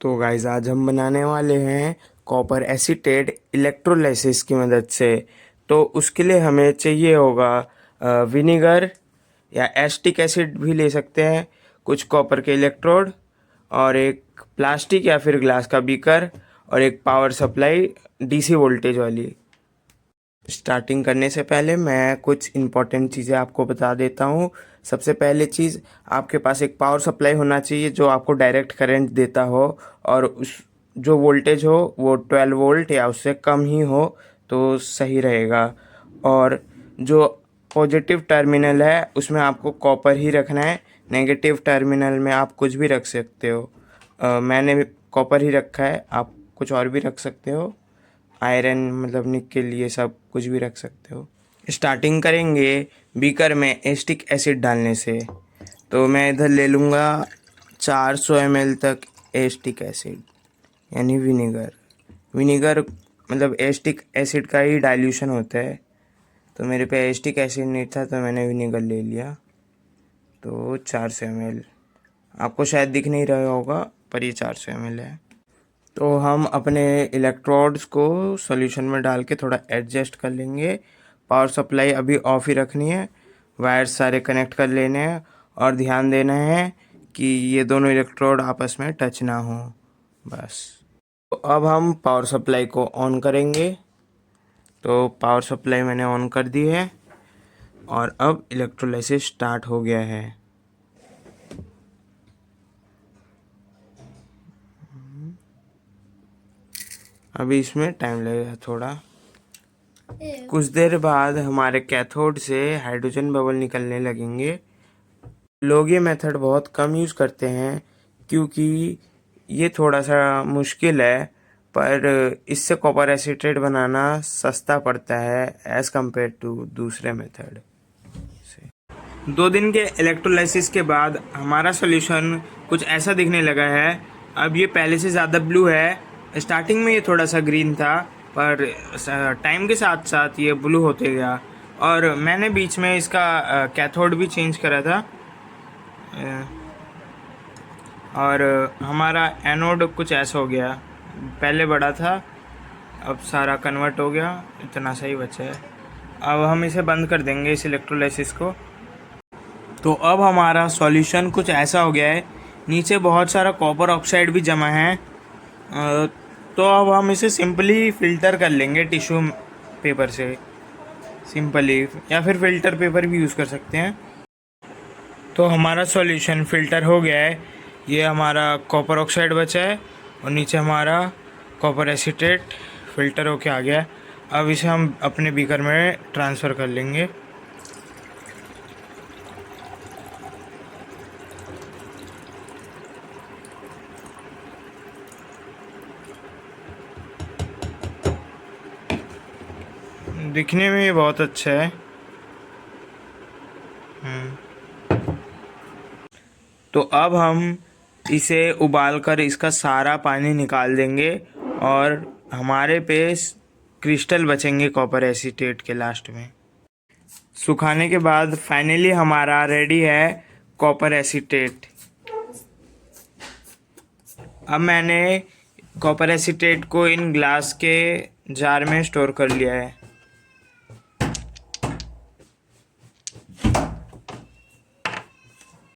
तो गाइज आज हम बनाने वाले हैं कॉपर एसीटेट इलेक्ट्रोलाइसिस की मदद से। तो उसके लिए हमें चाहिए होगा विनीगर या एस्टिक एसिड भी ले सकते हैं, कुछ कॉपर के इलेक्ट्रोड और एक प्लास्टिक या फिर ग्लास का बीकर और एक पावर सप्लाई डीसी वोल्टेज वाली। स्टार्टिंग करने से पहले मैं कुछ इम्पॉर्टेंट चीज़ें आपको बता देता हूँ। सबसे पहले चीज़, आपके पास एक पावर सप्लाई होना चाहिए जो आपको डायरेक्ट करंट देता हो और उस जो वोल्टेज हो वो 12 वोल्ट या उससे कम ही हो तो सही रहेगा। और जो पॉजिटिव टर्मिनल है उसमें आपको कॉपर ही रखना है, नेगेटिव टर्मिनल में आप कुछ भी रख सकते हो। मैंने कॉपर ही रखा है, आप कुछ और भी रख सकते हो, आयरन मतलब निकल, ये सब कुछ भी रख सकते हो। स्टार्टिंग करेंगे बीकर में एस्टिक एसिड डालने से। तो मैं इधर ले लूँगा 400 ml तक एस्टिक एसिड यानी विनेगर। विनेगर मतलब एस्टिक एसिड का ही डाइल्यूशन होता है। तो मेरे पे एस्टिक एसिड नहीं था तो मैंने विनेगर ले लिया। तो 400 ml, आपको शायद दिख नहीं रहा होगा पर ये 400 ml है। तो हम अपने इलेक्ट्रोड्स को सॉल्यूशन में डाल के थोड़ा एडजस्ट कर लेंगे। पावर सप्लाई अभी ऑफ ही रखनी है, वायर्स सारे कनेक्ट कर लेने हैं और ध्यान देना है कि ये दोनों इलेक्ट्रोड आपस में टच ना हो, बस। तो अब हम पावर सप्लाई को ऑन करेंगे। तो पावर सप्लाई मैंने ऑन कर दी है और अब इलेक्ट्रोलाइसिस स्टार्ट हो गया है। अभी इसमें टाइम लगेगा थोड़ा। कुछ देर बाद हमारे कैथोड से हाइड्रोजन बबल निकलने लगेंगे। लोग ये मेथड बहुत कम यूज़ करते हैं क्योंकि ये थोड़ा सा मुश्किल है, पर इससे कॉपर एसीटेट बनाना सस्ता पड़ता है एज़ कम्पेयर टू दूसरे मेथड से। 2 दिन के इलेक्ट्रोलाइसिस के बाद हमारा सॉल्यूशन कुछ ऐसा दिखने लगा है। अब ये पहले से ज़्यादा ब्लू है। स्टार्टिंग में ये थोड़ा सा ग्रीन था पर टाइम के साथ साथ ये ब्लू होते गया। और मैंने बीच में इसका कैथोड भी चेंज करा था। और हमारा एनोड कुछ ऐसा हो गया, पहले बड़ा था अब सारा कन्वर्ट हो गया, इतना सही बचा है। अब हम इसे बंद कर देंगे इस इलेक्ट्रोलाइसिस को। तो अब हमारा सॉल्यूशन कुछ ऐसा हो गया है, नीचे बहुत सारा कॉपर ऑक्साइड भी जमा है। तो अब हम इसे सिंपली फ़िल्टर कर लेंगे टिश्यू पेपर से, सिंपली, या फिर फ़िल्टर पेपर भी यूज़ कर सकते हैं। तो हमारा सॉल्यूशन फ़िल्टर हो गया है। ये हमारा कॉपर ऑक्साइड बचा है और नीचे हमारा कॉपर एसीटेट फ़िल्टर होके आ गया है। अब इसे हम अपने बीकर में ट्रांसफ़र कर लेंगे। दिखने में ये बहुत अच्छा है। तो अब हम इसे उबालकर इसका सारा पानी निकाल देंगे और हमारे पे क्रिस्टल बचेंगे कॉपर एसीटेट के लास्ट में। सुखाने के बाद फाइनली हमारा रेडी है कॉपर एसीटेट। अब मैंने कॉपर एसीटेट को इन ग्लास के जार में स्टोर कर लिया है।